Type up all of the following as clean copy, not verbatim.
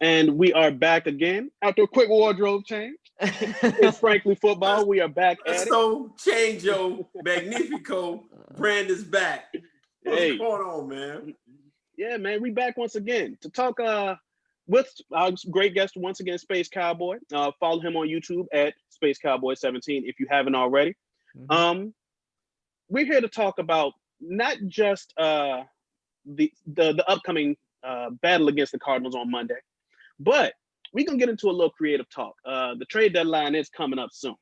And we are back again after a quick wardrobe change. It's Frankly Football. We are back at it. So, Changeo, Magnifico, Brandon's back. What's Hey, going on, man? yeah, man, we back once again to talk with our great guest once again, Space Cowboy. Follow him on YouTube at SpaceCowboy17 if you haven't already. Um, we're here to talk about not just the upcoming battle against the Cardinals on Monday, but we're gonna get into a little creative talk. The trade deadline is coming up soon,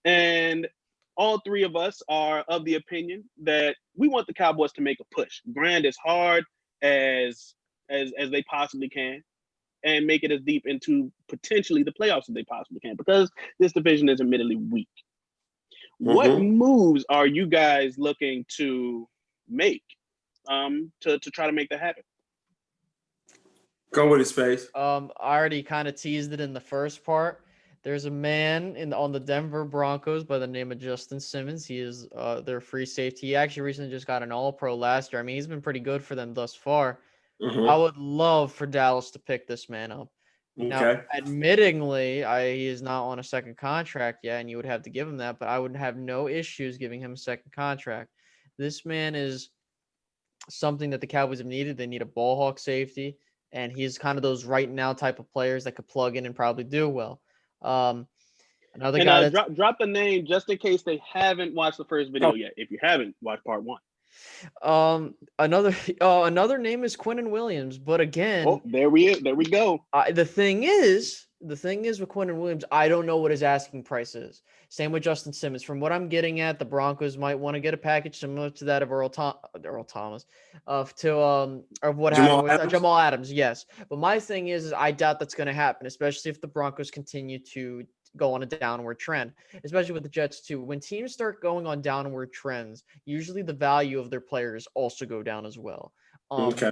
and all three of us are of the opinion that we want the Cowboys to make a push, grind as hard as they possibly can, and make it as deep into potentially the playoffs as they possibly can, because this division is admittedly weak. What moves are you guys looking to make to try to make that happen? Go with it, Space. I already kind of teased it in the first part. There's a man on the Denver Broncos by the name of Justin Simmons. He is their free safety. He actually recently just got an All-Pro last year. I mean, he's been pretty good for them thus far. I would love for Dallas to pick this man up. Now, admittingly, he is not on a second contract yet, and you would have to give him that, but I would have no issues giving him a second contract. This man is something that the Cowboys have needed. They need a ball hawk safety, and he's kind of those right now type of players that could plug in and probably do well. Another guy drop the name just in case they haven't watched the first video yet. If you haven't watched part one. Another name is Quinnen Williams, but again, there we go. The thing is with Quinnen Williams, I don't know what his asking price is. Same with Justin Simmons. From what I'm getting at, the Broncos might want to get a package similar to that of Earl Thomas, Jamal Adams. Yes, but my thing is I doubt that's going to happen, especially if the Broncos continue to go on a downward trend, especially with the Jets too. When teams start going on downward trends, usually the value of their players also go down as well.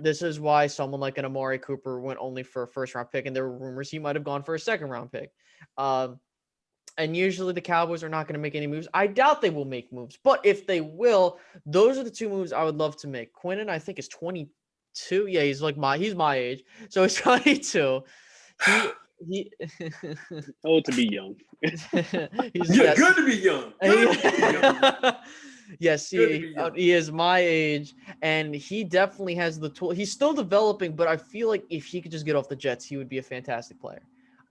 This is why someone like an Amari Cooper went only for a first-round pick, and there were rumors he might have gone for a second-round pick. And usually the Cowboys are not going to make any moves. I doubt they will make moves, but if they will, those are the two moves I would love to make. Quinnen, I think, is 22. Yeah, he's my age, so he's 22. To be young. Good to be young. Yes, he is my age, and he definitely has the tool. He's still developing, but I feel like if he could just get off the Jets, he would be a fantastic player.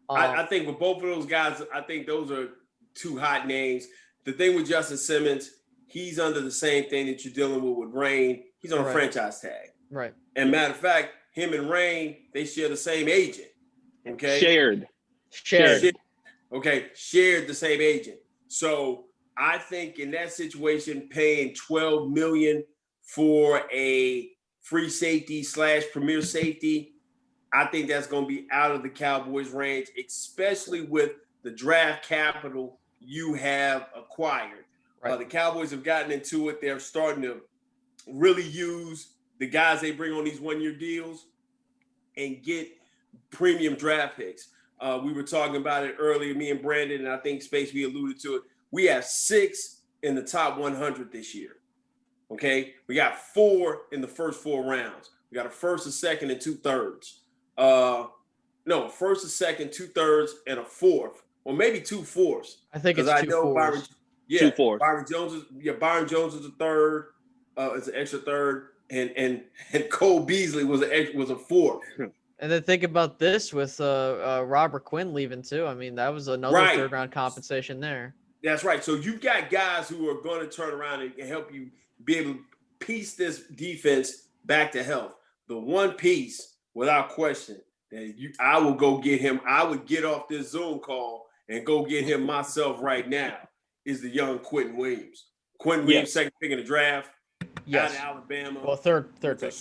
I think with both of those guys, I think those are two hot names. The thing with Justin Simmons, he's under the same thing that you're dealing with Rain. He's on a franchise tag. Right. And matter of fact, him and Rain, they share the same agent. Okay. Shared. Okay. Shared the same agent. So I think in that situation, paying $12 million for a free safety / premier safety, I think that's going to be out of the Cowboys' range, especially with the draft capital you have acquired. Right. The Cowboys have gotten into it. They're starting to really use the guys they bring on these one-year deals and get premium draft picks. We were talking about it earlier, me and Brandon, and I think Space, we alluded to it. We have 6 in the top 100 this year. Okay? We got 4 in the first 4 rounds. We got a first, a second, and 2/3. First, a second, 2/3, and a fourth. Or maybe 2/4. I think it's 2/4. 2/4. Byron Jones is a third. It's an extra third. And Cole Beasley was a fourth. And then think about this with Robert Quinn leaving too. I mean, that was another third-round compensation there. That's right. So you've got guys who are going to turn around and help you be able to piece this defense back to health. The one piece, without question, that I will go get him. I would get off this Zoom call and go get him myself right now, is the young Quinnen Williams. Quinnen Williams, second pick in the draft, out of Alabama. Well, third pick.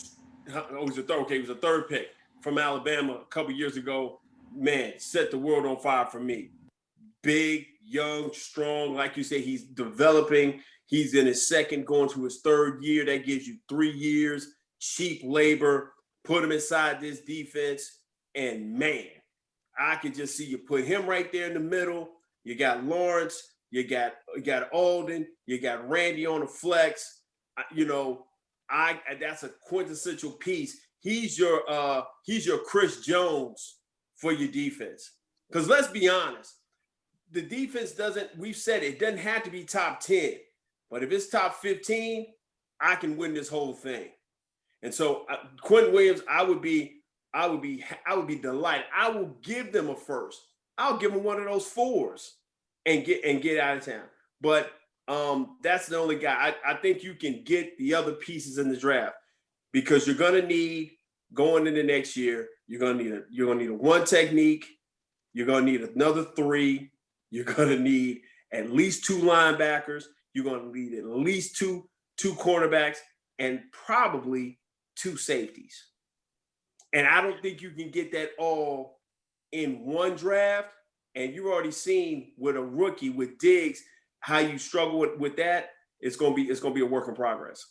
Oh, he was a third. Okay, he was a third pick from Alabama a couple years ago. Man, set the world on fire for me. Big, young, strong. Like you say, he's developing. He's in his second, going to his third year. That gives you 3 years, cheap labor. Put him inside this defense. And man, I could just see you put him right there in the middle. You got Lawrence. You got Alden. You got Randy on the flex. That's a quintessential piece. he's your Chris Jones for your defense. Because let's be honest, the defense we've said it doesn't have to be top 10, but if it's top 15, I can win this whole thing. And so Quentin Williams, I would be delighted. I will give them a first. I'll give them one of those 4s and get out of town. But that's the only guy. I think you can get the other pieces in the draft because you're gonna need going into next year. You're gonna need a 1 technique. You're gonna need another 3. You're gonna need at least 2 linebackers. You're gonna need at least two cornerbacks and probably 2 safeties. And I don't think you can get that all in one draft. And you've already seen with a rookie with Diggs how you struggle with that. It's gonna be a work in progress.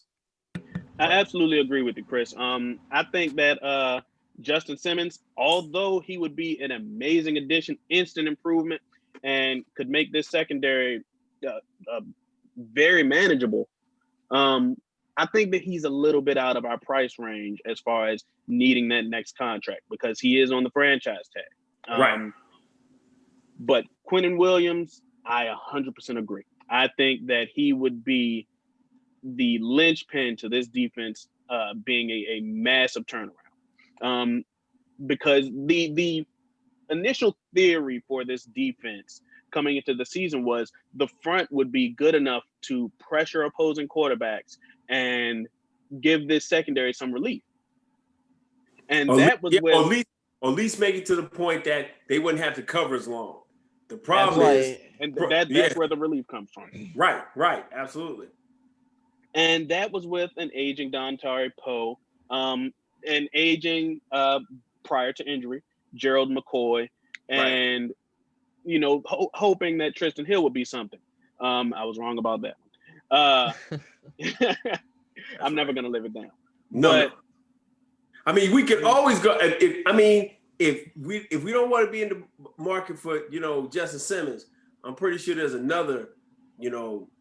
I absolutely agree with you, Chris. I think that Justin Simmons, although he would be an amazing addition, instant improvement, and could make this secondary very manageable. I think that he's a little bit out of our price range as far as needing that next contract because he is on the franchise tag. Right. But Quentin Williams, I 100% agree. I think that he would be the linchpin to this defense being a massive turnaround. Because the initial theory for this defense coming into the season was the front would be good enough to pressure opposing quarterbacks and give this secondary some relief. And that was at least make it to the point that they wouldn't have to cover as long. The problem is, and that's where the relief comes from. Right, absolutely. And that was with an aging Dontari Poe, and aging prior to injury, Gerald McCoy, and hoping that Tristan Hill would be something. I was wrong about that. I'm never gonna live it down. No. I mean, we could always go. If we don't want to be in the market for Justin Simmons, I'm pretty sure there's another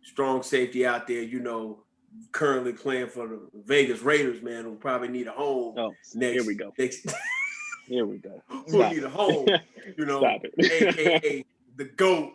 strong safety out there currently playing for the Vegas Raiders, man, who probably need a home. Next. Here we go. Here we go. Who need a home? Stop it. AKA the GOAT,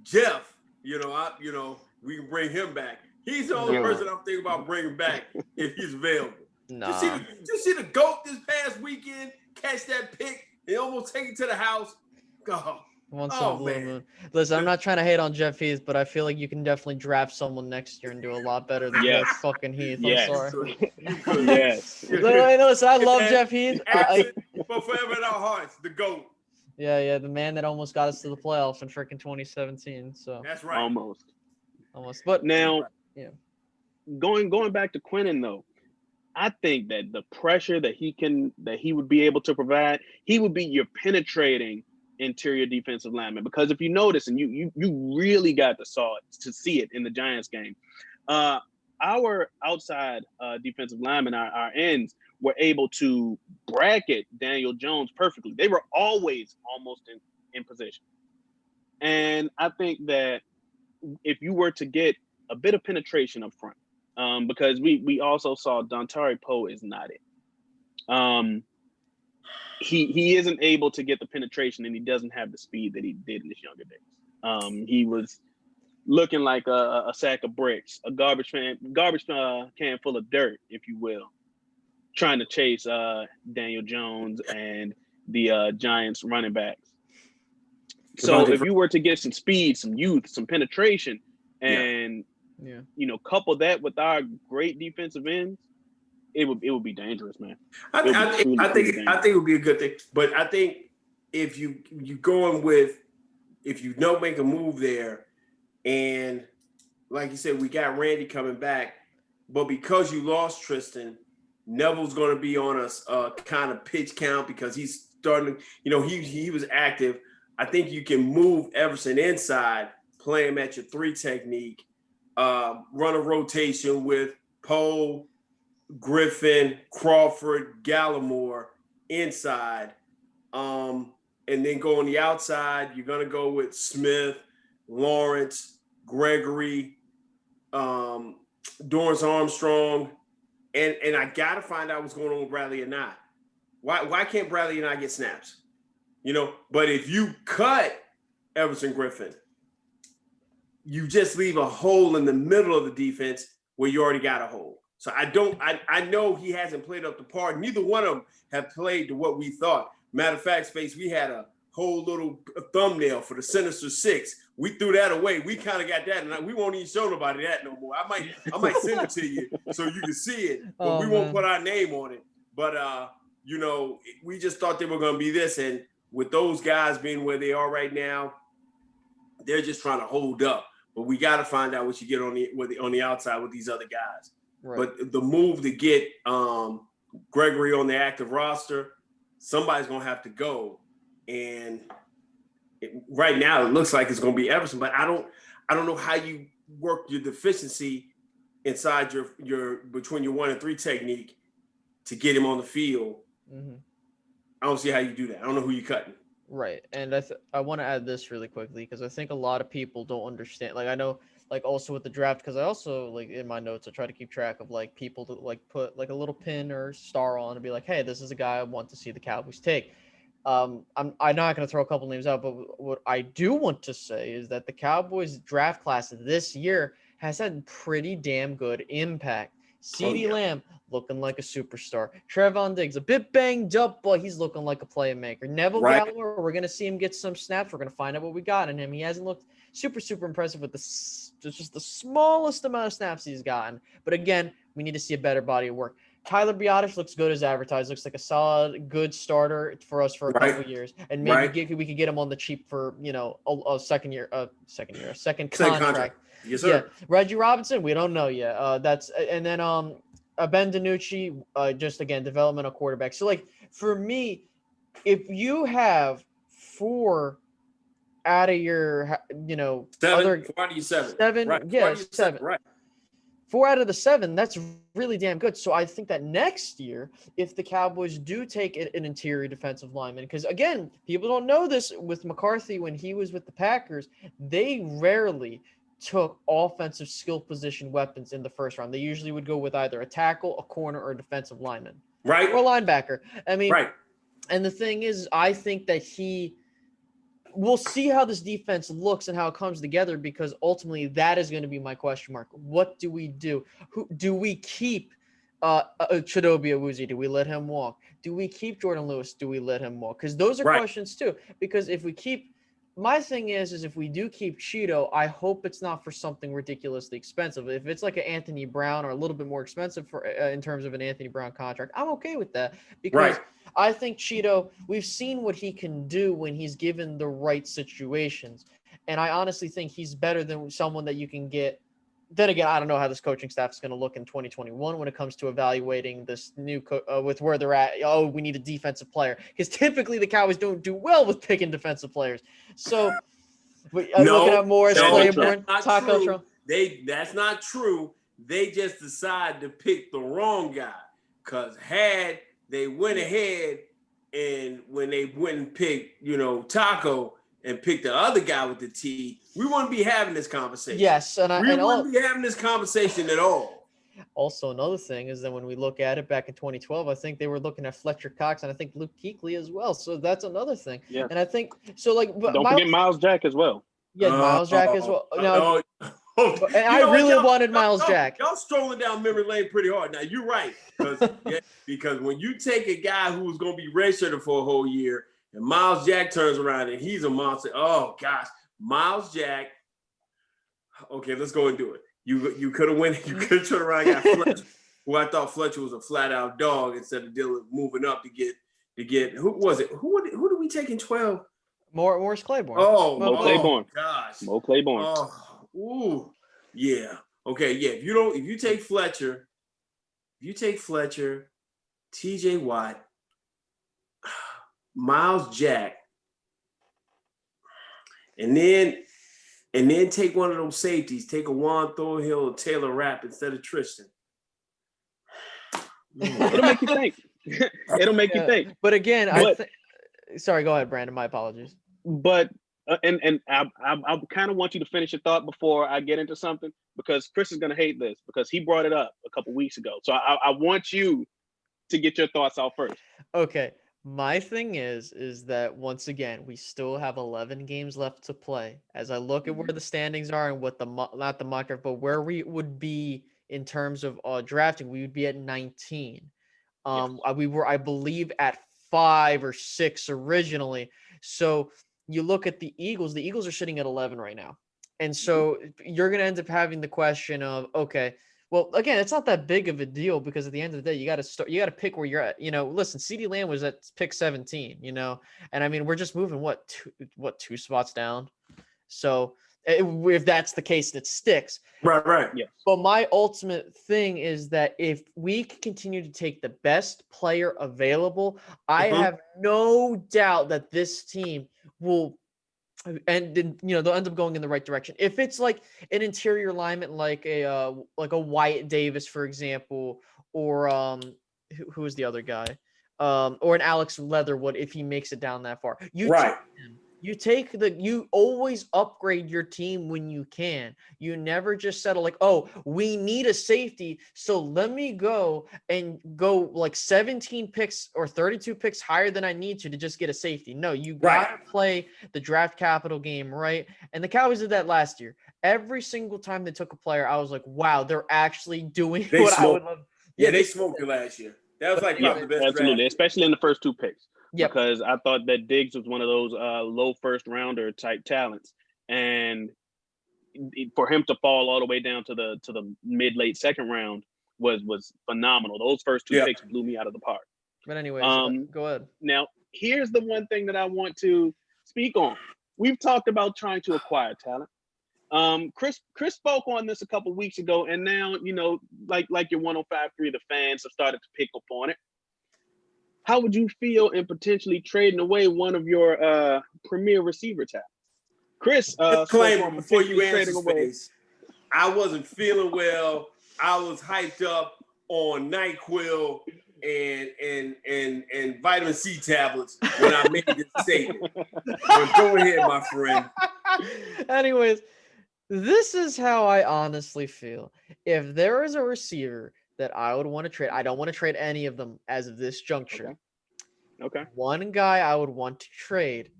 Jeff. We can bring him back. He's the only person I'm thinking about bringing back if he's available. Nah. Did you see the GOAT this past weekend? Catch that pick and almost take it to the house. God. Man. Listen, I'm not trying to hate on Jeff Heath, but I feel like you can definitely draft someone next year and do a lot better than Jeff fucking Heath. Yes. I'm sorry. Yes. Listen, I love Jeff Heath. But forever in our hearts, the GOAT. Yeah, the man that almost got us to the playoffs in freaking 2017. So that's right. Almost. But now, going back to Quentin though, I think that the pressure that he would be able to provide, he would be your penetrating interior defensive lineman. Because if you notice, and you really got to see it in the Giants game, our outside defensive linemen, our ends, were able to bracket Daniel Jones perfectly. They were always almost in position. And I think that if you were to get a bit of penetration up front, because we also saw Dontari Poe is not it. He isn't able to get the penetration, and he doesn't have the speed that he did in his younger days. He was looking like a sack of bricks, a garbage can full of dirt, if you will, trying to chase Daniel Jones and the Giants running backs. So if you were to get some speed, some youth, some penetration, and couple that with our great defensive ends, it would be dangerous, man. I think it would be a good thing. But I think if you don't make a move there, and like you said, we got Randy coming back, but because you lost Tristan, Neville's going to be on a kind of pitch count because he's starting. He was active. I think you can move Everson inside, play him at your 3 technique, run a rotation with Poe, Griffin, Crawford, Gallimore inside, and then go on the outside. You're going to go with Smith, Lawrence, Gregory, Dorrance Armstrong, And I got to find out what's going on with Bradley and I. Why can't Bradley and I get snaps? You know, but if you cut Everson Griffin, you just leave a hole in the middle of the defense where you already got a hole. So I know he hasn't played up to par. Neither one of them have played to what we thought. Matter of fact, Space, we had a whole little thumbnail for the Sinister Six. We threw that away. We kind of got that, and we won't even show nobody that no more. I might send it to you so you can see it, but we won't put our name on it. But you know, we just thought they were going to be this, and with those guys being where they are right now, they're just trying to hold up. But we got to find out what you get on the outside with these other guys. Right. But the move to get Gregory on the active roster, somebody's going to have to go. And right now it looks like it's going to be Everson, but I don't know how you work your deficiency inside your between your 1 and 3 technique to get him on the field. Mm-hmm. I don't see how you do that. I don't know who you're cutting. Right. And I want to add this really quickly because I think a lot of people don't understand. Like, I know, like, also with the draft, because I also, like, in my notes, I try to keep track of, like, people to, like, put, like, a little pin or star on and be like, hey, this is a guy I want to see the Cowboys take. I'm not going to throw a couple names out, but what I do want to say is that the Cowboys draft class this year has had pretty damn good impact. CeeDee Lamb looking like a superstar. Trevon Diggs a bit banged up, but he's looking like a playmaker. Neville Gallimore, we're going to see him get some snaps. We're going to find out what we got in him. He hasn't looked super impressive with just the smallest amount of snaps he's gotten. But again, we need to see a better body of work. Tyler Biotish looks good as advertised. Looks like a solid, good starter for us for a couple of years, and maybe we could get him on the cheap for a second contract. Yes, sir. Yeah, Reggie Robinson, we don't know yet. And then Ben DiNucci, just again developmental quarterback. So like for me, if you have 4 out of your 4 out of your 7, right. 7, right. 4 out of the 7, that's really damn good. So I think that next year, if the Cowboys do take an interior defensive lineman, because again, people don't know this with McCarthy when he was with the Packers, they rarely took offensive skill position weapons in the first round. They usually would go with either a tackle, a corner, or a defensive lineman. Right. Or a linebacker. I mean, right. And the thing is, I think that we'll see how this defense looks and how it comes together, because ultimately that is going to be my question mark. What do we do? Do we keep Chidobe Awuzie? Do we let him walk? Do we keep Jordan Lewis? Do we let him walk? Because those are questions too. Because if we keep, my thing is if we do keep Cheeto, I hope it's not for something ridiculously expensive. If it's like an Anthony Brown or a little bit more expensive for in terms of an Anthony Brown contract, I'm okay with that, because I think Cheeto, we've seen what he can do when he's given the right situations. And I honestly think he's better than someone that you can get. Then again, I don't know how this coaching staff is going to look in 2021 when it comes to evaluating this new with where they're at. Oh, we need a defensive player, because typically the Cowboys don't do well with picking defensive players. So looking at Morris Claiborne, Taco Trump. That's not true. They just decide to pick the wrong guy, because had they went ahead and when they went and picked, Taco and picked the other guy with the T, we wouldn't be having this conversation. Yes, we wouldn't be having this conversation at all. Also, another thing is that when we look at it back in 2012, I think they were looking at Fletcher Cox and I think Luke Kuechly as well. So that's another thing. Yeah. And I think so. Like, don't forget Miles Jack as well. Yeah, Miles Jack as well. Now, and I really wanted Miles Jack. Y'all strolling down memory lane pretty hard. Now you're right, because when you take a guy who's going to be redshirted for a whole year, and Miles Jack turns around and he's a monster. Oh gosh, Miles Jack. Okay, let's go and do it. You could have went. You could have turned around and got Fletcher, who I thought Fletcher was a flat out dog, instead of moving up to get who was it? Who did we take in 12? Morris Claiborne. Mo Claiborne. Gosh. Mo Claiborne. Oh, ooh, yeah. Okay, yeah. If you take Fletcher, TJ Watt, Miles Jack, and then take one of those safeties, take a Juan Thornhill or Taylor Rapp instead of Tristan. It'll make you think. It'll make you think. But again, sorry, go ahead, Brandon. My apologies. But And I kind of want you to finish your thought before I get into something, because Chris is going to hate this because he brought it up a couple weeks ago. So I want you to get your thoughts out first. Okay. My thing is that once again, we still have 11 games left to play. As I look at where the standings are and what not the mock draft, but where we would be in terms of drafting, we would be at 19. We were, I believe, at 5 or 6 originally. So you look at the Eagles are sitting at 11 right now. And so you're going to end up having the question of, okay, well, again, it's not that big of a deal because at the end of the day, you got to pick where you're at. Listen, CeeDee Lamb was at pick 17, and I mean, we're just moving two spots down. So if that's the case, that sticks. Right. Yeah. But my ultimate thing is that if we can continue to take the best player available, I have no doubt that this team will. And then they'll end up going in the right direction. If it's like an interior alignment, like a Wyatt Davis, for example, or who is the other guy, or an Alex Leatherwood, if he makes it down that far, you always upgrade your team when you can. You never just settle like, oh, we need a safety, so let me go like 17 picks or 32 picks higher than I need to just get a safety. No, you gotta play the draft capital game, right? And the Cowboys did that last year. Every single time they took a player, I was like, wow, they're actually doing I would love. Yeah, they smoked it last year. That was like probably the best absolutely, draft. especially in the first 2 picks. Yep. Because I thought that Diggs was one of those low first rounder type talents, and for him to fall all the way down to the mid late second round was phenomenal. Those first 2 picks blew me out of the park. But anyways, go ahead. Now, here's the one thing that I want to speak on. We've talked about trying to acquire talent. Chris spoke on this a couple weeks ago, and now like your 105.3, the fans have started to pick up on it. How would you feel in potentially trading away one of your premier receiver talents? Chris, disclaimer before you answer, Space, I wasn't feeling well. I was hyped up on NyQuil and vitamin C tablets when I made this statement. But go ahead, my friend. Anyways, this is how I honestly feel. If there is a receiver that I would want to trade, I don't want to trade any of them as of this juncture. Okay. One guy I would want to trade,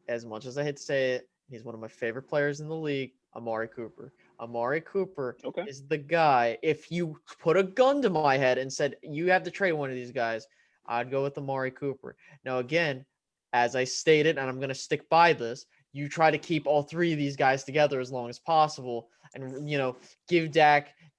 as much as I hate to say it, he's one of my favorite players in the league, Amari Cooper. Amari Cooper is the guy. If you put a gun to my head and said, you have to trade one of these guys, I'd go with Amari Cooper. Now, again, as I stated, and I'm going to stick by this, you try to keep all 3 of these guys together as long as possible and,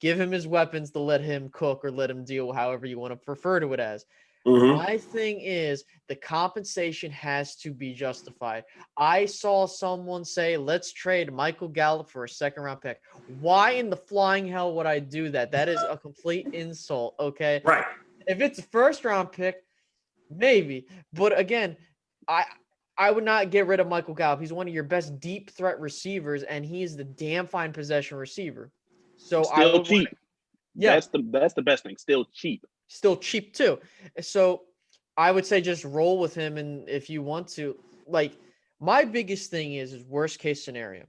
give him his weapons to let him cook or let him deal however you want to refer to it as. My thing is the compensation has to be justified. I saw someone say, let's trade Michael Gallup for a 2nd-round pick. Why in the flying hell would I do that? That is a complete insult, okay? Right. If it's a 1st-round pick, maybe. But again, I would not get rid of Michael Gallup. He's one of your best deep threat receivers, and he's the damn fine possession receiver. So still cheap. That's the best thing. Still cheap. Still cheap too. So I would say just roll with him, and if you want to, like, my biggest thing is worst case scenario.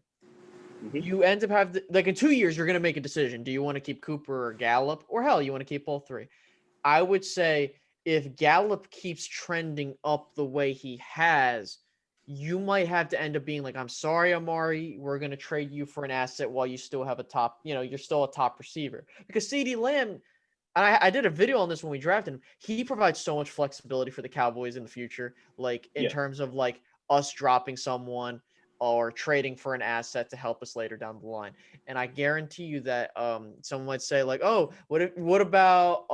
You end up in 2 years, you're going to make a decision. Do you want to keep Cooper or Gallup, or hell, you want to keep all 3? I would say if Gallup keeps trending up the way he has, you might have to end up being like, I'm sorry, Amari, we're going to trade you for an asset while you still have a top, you're still a top receiver. Because CeeDee Lamb, I did a video on this when we drafted him. He provides so much flexibility for the Cowboys in the future, like in terms of like us dropping someone or trading for an asset to help us later down the line. And I guarantee you that someone might say like, oh, what about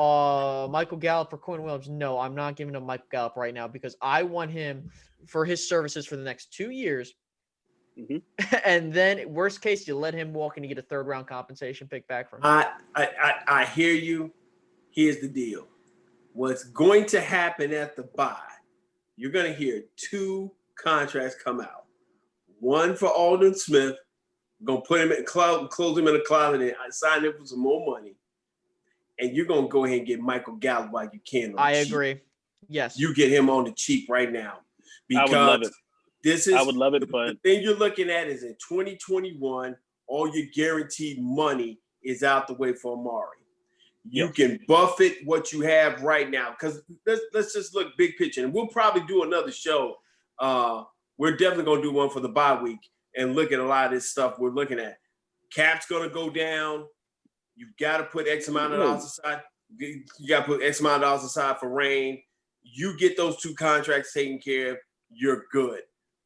Michael Gallup for Quinn Williams? No, I'm not giving him Michael Gallup right now because I want him for his services for the next 2 years. And then worst case, you let him walk and you get a 3rd-round compensation pick back from him. I hear you. Here's the deal. What's going to happen at the bye, you're going to hear 2 contracts come out. One for Aldon Smith. We're going to put him in cloud, close him in a closet, and sign him for some more money. And you're going to go ahead and get Michael Gallup while you can. I agree. Yes. You get him on the cheap right now. I would love it. This is I would love it, but the thing you're looking at is in 2021, all your guaranteed money is out the way for Amari. You can buffet what you have right now, because let's just look big picture, and we'll probably do another show. We're definitely gonna do one for the bye week and look at a lot of this stuff we're looking at. Cap's gonna go down. You've got to put X amount of dollars aside. You got to put X amount of dollars aside for rain. You get those 2 contracts taken care of, you're good.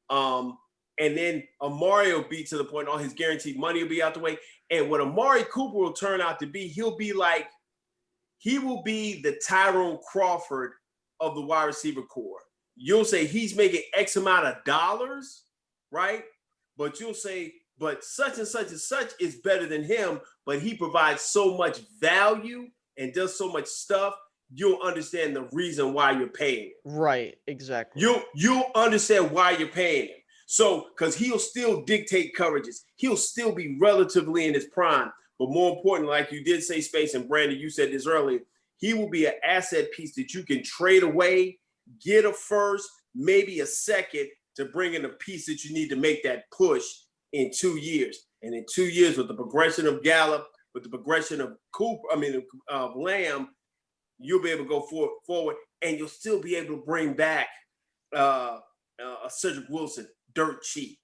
And then Amari will be to the point, all his guaranteed money will be out the way. And what Amari Cooper will turn out to be, he will be the Tyrone Crawford of the wide receiver core. You'll say he's making X amount of dollars, right? But you'll say, but such and such and such is better than him, but he provides so much value and does so much stuff, you'll understand the reason why you're paying him. Right, exactly. You'll understand why you're paying him. So, because he'll still dictate coverages. He'll still be relatively in his prime. But more important, like you did say, Space, and Brandon, you said this earlier, he will be an asset piece that you can trade away, get a first, maybe a second to bring in a piece that you need to make that push in 2 years. And in 2 years, with the progression of Gallup, with the progression of of Lamb, you'll be able to go forward, and you'll still be able to bring back a Cedric Wilson dirt cheap.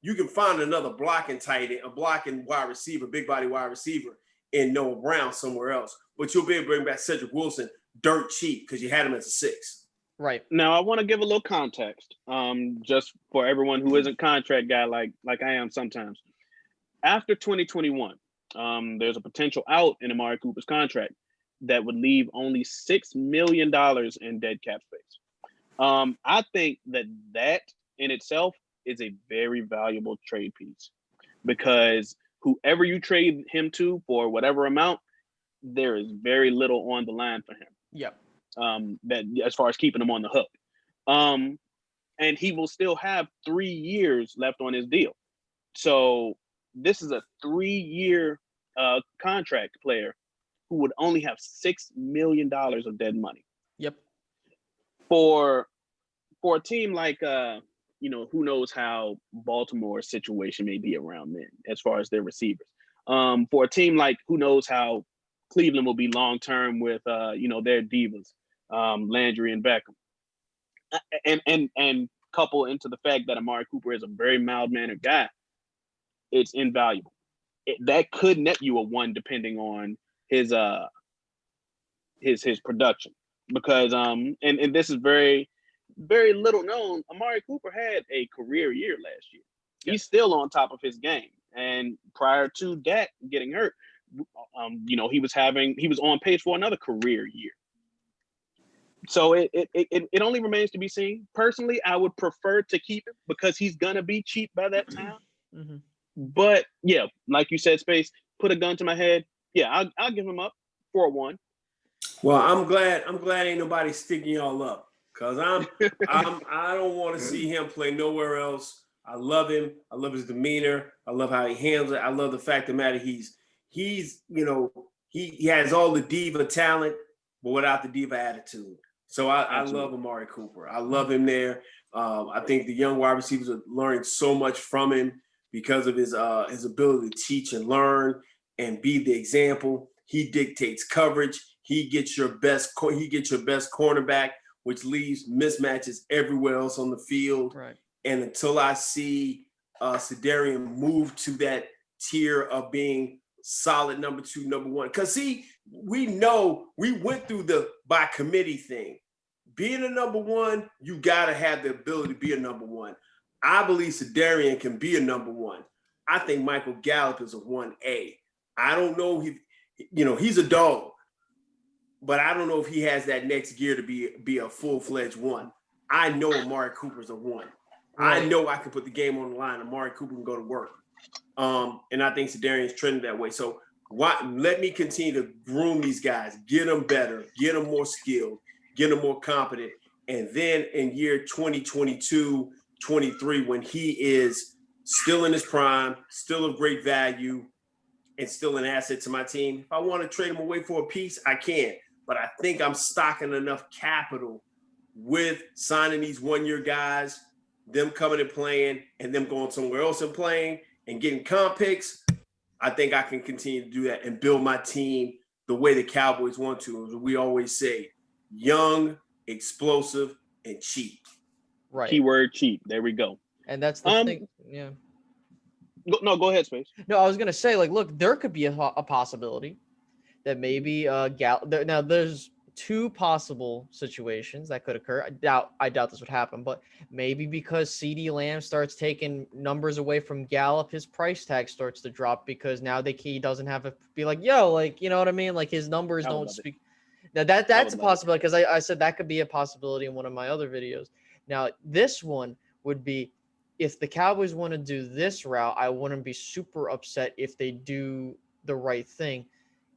You can find another blocking tight end, a blocking wide receiver, big body wide receiver in Noah Brown somewhere else, but you'll be able to bring back Cedric Wilson dirt cheap because you had him as a 6. Right. Now I want to give a little context, just for everyone who isn't contract guy like I am sometimes. After 2021, there's a potential out in Amari Cooper's contract that would leave only $6 million in dead cap space. I think that in itself is a very valuable trade piece, because whoever you trade him to for whatever amount, there is very little on the line for him. Yep. That as far as keeping him on the hook. And he will still have 3 years left on his deal. So this is a 3-year contract player who would only have $6 million of dead money. Yep. For a team like who knows how Baltimore's situation may be around then as far as their receivers. For a team like who knows how Cleveland will be long term with their divas, Landry and Beckham, and couple into the fact that Amari Cooper is a very mild-mannered guy, it's invaluable. That could net you a 1 depending on his production, because and this is very, very little known. Amari Cooper had a career year last year. Yep. He's still on top of his game, and prior to Dak getting hurt, he was on pace for another career year. So it only remains to be seen. Personally, I would prefer to keep him because he's gonna be cheap by that time. Mm-hmm. But yeah, like you said, Space, put a gun to my head. Yeah, I'll give him up for a 1. Well, I'm glad ain't nobody sticking y'all up, because I don't want to see him play nowhere else. I love him. I love his demeanor. I love how he handles it. I love the fact of the matter he has all the diva talent, but without the diva attitude. So I love Amari Cooper. I love him there. I think the young wide receivers are learning so much from him because of his ability to teach and learn and be the example. He dictates coverage. He gets your best cornerback, which leaves mismatches everywhere else on the field. Right. And until I see Sedarian move to that tier of being solid number 2, number 1, because we know we went through the by committee thing. Being a number 1, you got to have the ability to be a number 1. I believe Sedarian can be a number 1. I think Michael Gallup is a 1A. I don't know he's a dog, but I don't know if he has that next gear to be a full-fledged 1. I know Amari Cooper's a 1. Right. I know I can put the game on the line. Amari Cooper can go to work. And I think Sedarian's trending that way. So let me continue to groom these guys, get them better, get them more skilled, get them more competent. And then in year 2022, 23, when he is still in his prime, still of great value, and still an asset to my team, if I want to trade him away for a piece, I can. But I think I'm stocking enough capital with signing these 1-year guys, them coming and playing and them going somewhere else and playing and getting comp picks, I think I can continue to do that and build my team the way the Cowboys want to. As we always say, young, explosive, and cheap. Right. Keyword cheap. There we go. And that's the thing. Yeah. Go ahead, Space. No, I was gonna say, like, look, there could be a possibility that maybe now there's two possible situations that could occur. I doubt this would happen, but maybe because CeeDee Lamb starts taking numbers away from Gallup, his price tag starts to drop because now he doesn't have to be like, yo, like, you know what I mean? Like his numbers don't speak. Now that's a possibility because I said that could be a possibility in one of my other videos. Now this one would be, if the Cowboys want to do this route, I wouldn't be super upset if they do the right thing.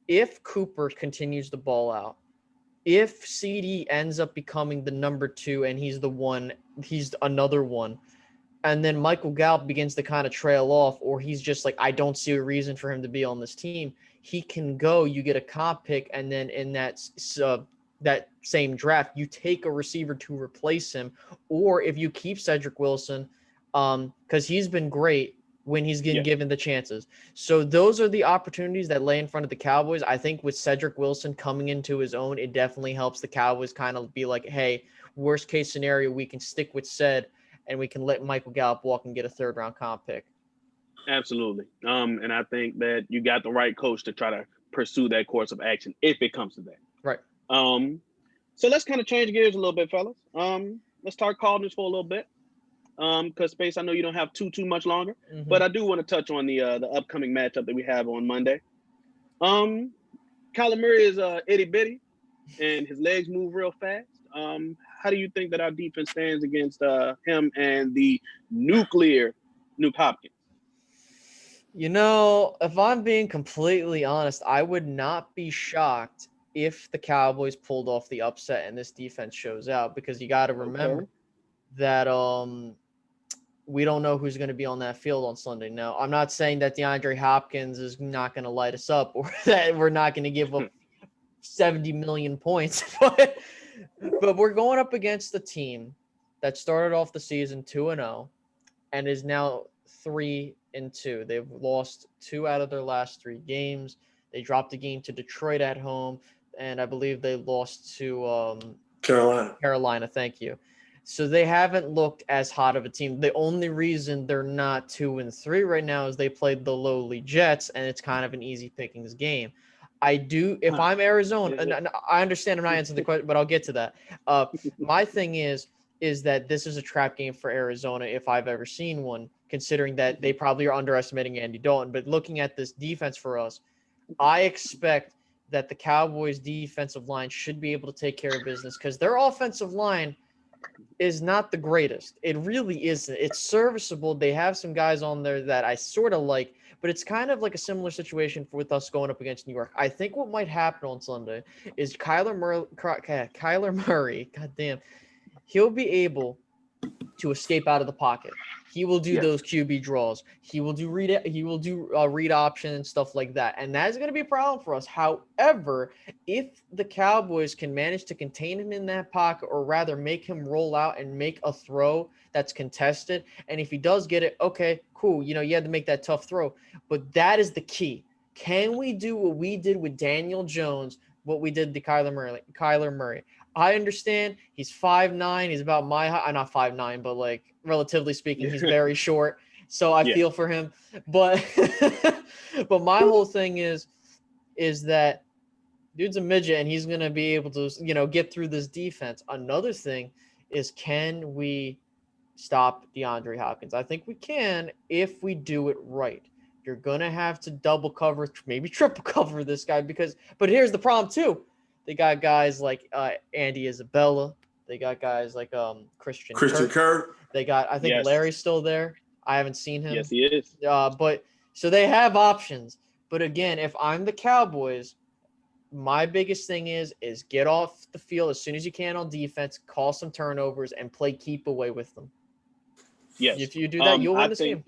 If Cooper continues to ball out, if CD ends up becoming the number 2 and he's another one, and then Michael Gallup begins to kind of trail off, or he's just like, I don't see a reason for him to be on this team, he can go, you get a comp pick, and then in that same draft, you take a receiver to replace him, or if you keep Cedric Wilson, because he's been great when he's getting given the chances. So those are the opportunities that lay in front of the Cowboys. I think with Cedric Wilson coming into his own, it definitely helps the Cowboys kind of be like, hey, worst case scenario, we can stick with Ced and we can let Michael Gallup walk and get a 3rd round comp pick. Absolutely. And I think that you got the right coach to try to pursue that course of action if it comes to that. Right. So let's kind of change gears a little bit, fellas. Let's talk Cardinals for a little bit. Because Space, I know you don't have too much longer, but I do want to touch on the upcoming matchup that we have on Monday. Kyler Murray is itty bitty, and his legs move real fast. How do you think that our defense stands against him and the nuclear Nuke Hopkins? You know, if I'm being completely honest, I would not be shocked if the Cowboys pulled off the upset and this defense shows out, because you got to remember that we don't know who's going to be on that field on Sunday. Now, I'm not saying that DeAndre Hopkins is not going to light us up or that we're not going to give up 70 million points, but we're going up against a team that started off the season 2-0 and is now 3-2. They've lost 2 out of their last 3 games. They dropped a game to Detroit at home, and I believe they lost to Carolina. Thank you. So they haven't looked as hot of a team. The only reason they're not 2-3 right now is they played the lowly Jets, and it's kind of an easy pickings game. If I'm Arizona, and I understand I'm not answering the question, but I'll get to that. My thing is that this is a trap game for Arizona if I've ever seen one, considering that they probably are underestimating Andy Dalton. But looking at this defense for us, I expect that the Cowboys' defensive line should be able to take care of business, because their offensive line is not the greatest. It really isn't. It's serviceable. They have some guys on there that I sort of like, but it's kind of like a similar situation with us going up against New York. I think what might happen on Sunday is Kyler Murray, goddamn, he'll be able to escape out of the pocket. He will do those QB draws. He will do read option and stuff like that. And that's going to be a problem for us. However, if the Cowboys can manage to contain him in that pocket, or rather make him roll out and make a throw that's contested, and if he does get it, okay, cool. You know, you had to make that tough throw. But that is the key. Can we do what we did with Daniel Jones, what we did to Kyler Murray? I understand he's 5'9". He's about my height. I'm not 5'9", but like relatively speaking, he's very short. So I feel for him. But but my whole thing is that dude's a midget and he's gonna be able to, you know, get through this defense. Another thing is, can we stop DeAndre Hopkins? I think we can if we do it right. You're gonna have to double cover, maybe triple cover this guy, but here's the problem too. They got guys like Andy Isabella. They got guys like Christian Kirk. They got, I think Larry's still there. I haven't seen him. Yes, he is. But so they have options. But again, if I'm the Cowboys, my biggest thing is get off the field as soon as you can on defense, call some turnovers, and play keep away with them. Yes. If you do that, you'll win this game.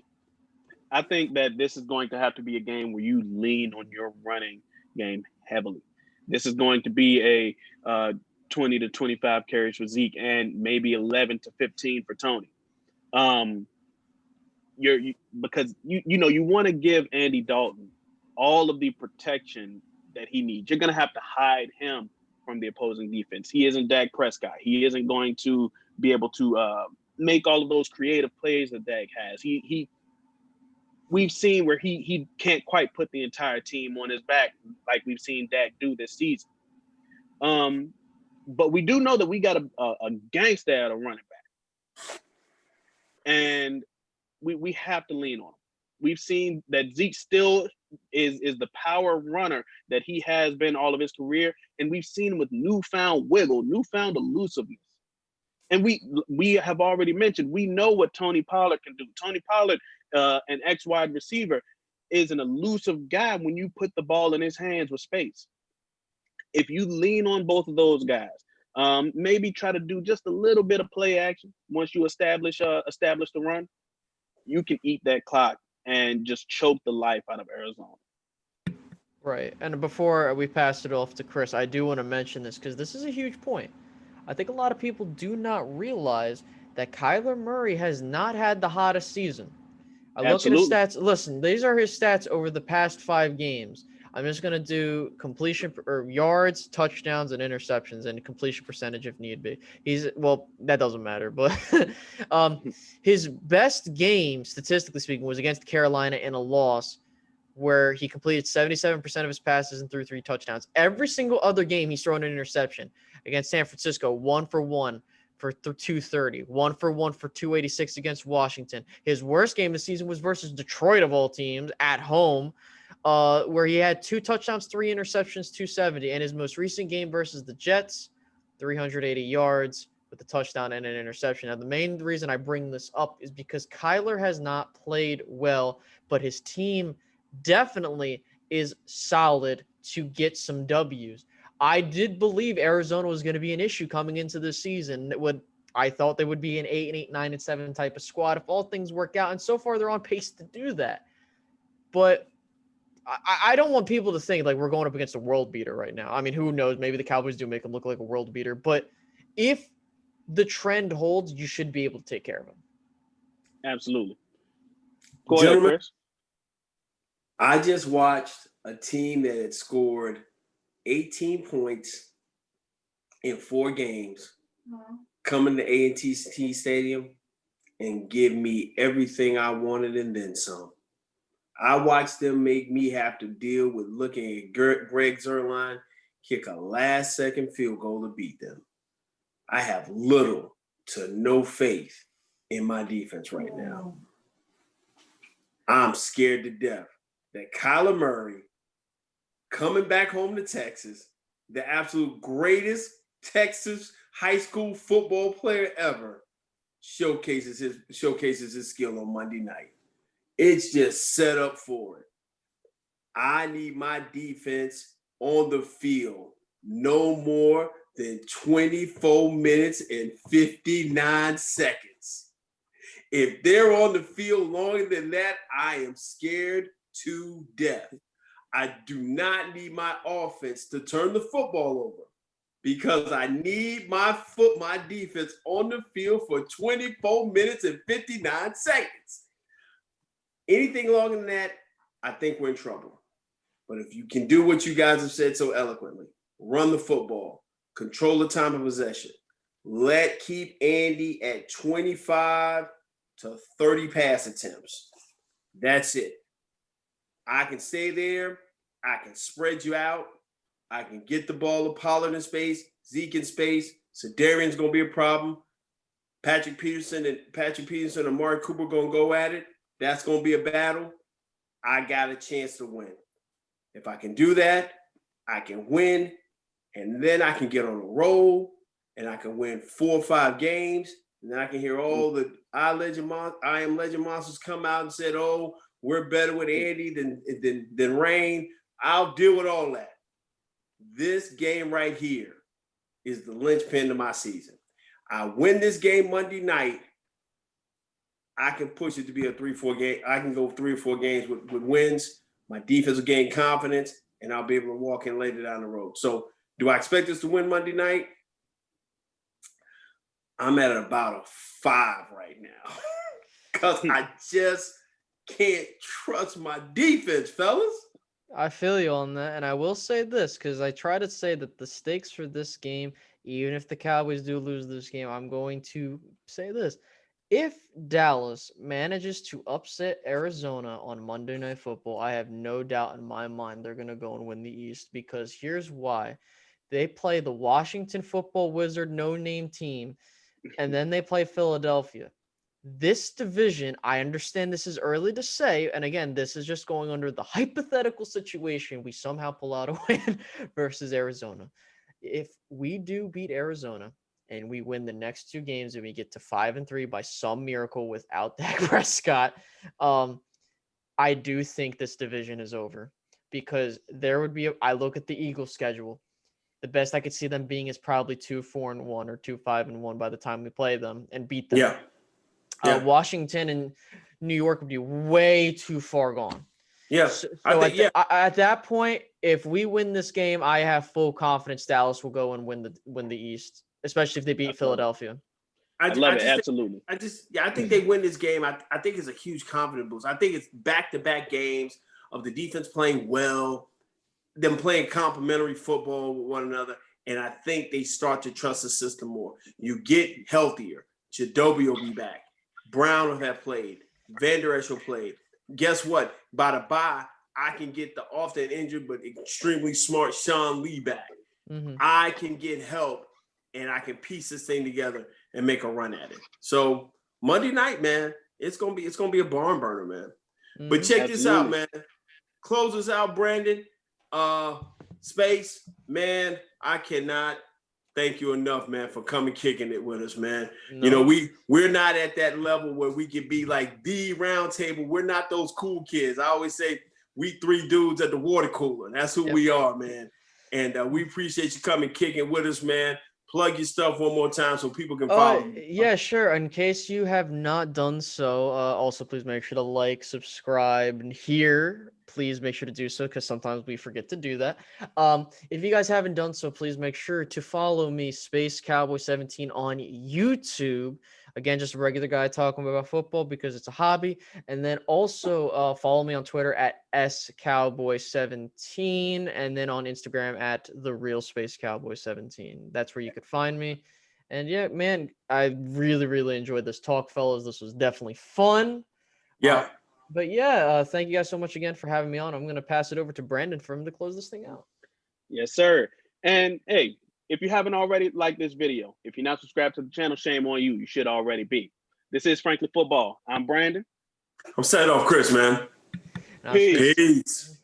I think that this is going to have to be a game where you lean on your running game heavily. This is going to be a 20 to 25 carries for Zeke and maybe 11 to 15 for Tony. Because you want to give Andy Dalton all of the protection that he needs. You're going to have to hide him from the opposing defense. He isn't Dak Prescott. He isn't going to be able to make all of those creative plays that Dak has. We've seen where he can't quite put the entire team on his back like we've seen Dak do this season. But we do know that we got a gangster at a running back, and we have to lean on him. We've seen that Zeke still is the power runner that he has been all of his career, and we've seen him with newfound wiggle, newfound elusiveness. And we have already mentioned, we know what Tony Pollard can do. Tony Pollard, an ex-wide receiver, is an elusive guy when you put the ball in his hands with space. If you lean on both of those guys, maybe try to do just a little bit of play action once you establish the run, you can eat that clock and just choke the life out of Arizona. Right. And before we pass it off to Chris, I do want to mention this because this is a huge point. I think a lot of people do not realize that Kyler Murray has not had the hottest season. I look at his stats. Listen, these are his stats over the past 5 games. I'm just going to do completion or yards, touchdowns, and interceptions, and completion percentage if need be. That doesn't matter, but his best game, statistically speaking, was against Carolina in a loss where he completed 77% of his passes and threw 3 touchdowns. Every single other game, he's thrown an interception. Against San Francisco, 1 for 1 for 230, 1 for 1 for 286 against Washington. His worst game of the season was versus Detroit, of all teams, at home, where he had 2 touchdowns, 3 interceptions, 270. And his most recent game versus the Jets, 380 yards with a touchdown and an interception. Now, the main reason I bring this up is because Kyler has not played well, but his team definitely is solid to get some W's. I did believe Arizona was going to be an issue coming into this season. I thought they would be an 8-8, 9-7 type of squad if all things work out, and so far they're on pace to do that. But I don't want people to think like we're going up against a world beater right now. I mean, who knows? Maybe the Cowboys do make them look like a world beater, but if the trend holds, you should be able to take care of them. Absolutely. Go ahead, Chris. I just watched a team that had scored 18 points in 4 games come into A&T Stadium and give me everything I wanted and then some. I watched them make me have to deal with looking at Greg Zuerlein kick a last-second field goal to beat them. I have little to no faith in my defense right now. I'm scared to death that Kyler Murray, coming back home to Texas, the absolute greatest Texas high school football player ever, showcases his skill on Monday night. It's just set up for it. I need my defense on the field no more than 24 minutes and 59 seconds. If they're on the field longer than that, I am scared to death. I do not need my offense to turn the football over because I need my defense on the field for 24 minutes and 59 seconds. Anything longer than that, I think we're in trouble. But if you can do what you guys have said so eloquently, run the football, control the time of possession, keep Andy at 25 to 30 pass attempts. That's it. I can stay there. I can spread you out. I can get the ball to Pollard in space, Zeke in space. Sedarian's going to be a problem. Patrick Peterson and Amari Cooper going to go at it. That's going to be a battle. I got a chance to win. If I can do that, I can win. And then I can get on a roll and I can win 4 or 5 games. And then I can hear all the I Am Legend monsters come out and said, oh, we're better with Andy than Rain. I'll deal with all that. This game right here is the linchpin to my season. I win this game Monday night. I can push it to be a 3-4 game. I can go 3 or 4 games with wins. My defense will gain confidence, and I'll be able to walk in later down the road. So do I expect us to win Monday night? I'm at about a 5 right now. because I just can't trust my defense, fellas. I feel you on that, and I will say this because I try to say that the stakes for this game, even if the Cowboys do lose this game, I'm going to say this. If Dallas manages to upset Arizona on Monday Night Football, I have no doubt in my mind they're going to go and win the East, because here's why. They play the Washington Football Wizard no-name team, and then they play Philadelphia. This division, I understand this is early to say, and again, this is just going under the hypothetical situation we somehow pull out a win versus Arizona. If we do beat Arizona and we win the next 2 games and we get to 5-3 by some miracle without Dak Prescott, I do think this division is over, because there would be I look at the Eagles schedule. The best I could see them being is probably 2-4-1 or 2-5-1 by the time we play them and beat them. Yeah. Washington and New York would be way too far gone. Yeah. So at that point, if we win this game, I have full confidence Dallas will go and win the East, especially if they beat Philadelphia. I love it. Absolutely. I think they win this game. I think it's a huge confidence boost. I think it's back-to-back games of the defense playing well, them playing complementary football with one another, and I think they start to trust the system more. You get healthier. Jadobi will be back. Brown will have played. Van Der Esch will play. Guess what? By the bye, I can get the often injured but extremely smart Sean Lee back. Mm-hmm. I can get help, and I can piece this thing together and make a run at it. So Monday night, man, it's gonna be a barn burner, man. Mm-hmm. But check this out, man. Close us out, Brandon. Space, man, I cannot thank you enough, man, for coming kicking it with us, man. No. You know, we're not at that level where we can be like the round table. We're not those cool kids. I always say we 3 dudes at the water cooler. That's who we are, man. And we appreciate you coming kicking with us, man. Plug your stuff one more time so people can follow you. Yeah, sure. In case you have not done so, also please make sure to like, subscribe, and here, please make sure to do so, because sometimes we forget to do that. If you guys haven't done so, please make sure to follow me, SpaceCowboy17, on YouTube. Again, just a regular guy talking about football because it's a hobby. And then also follow me on Twitter at SCowboy17, and then on Instagram at TheRealSpaceCowboy17. That's where you could find me. And yeah, man, I really, really enjoyed this talk, fellas. This was definitely fun. Yeah. But yeah, thank you guys so much again for having me on. I'm going to pass it over to Brandon for him to close this thing out. Yes, sir. And hey, if you haven't already liked this video, if you're not subscribed to the channel, shame on you. You should already be. This is Frankly Football. I'm Brandon. I'm setting off Chris, man. Peace.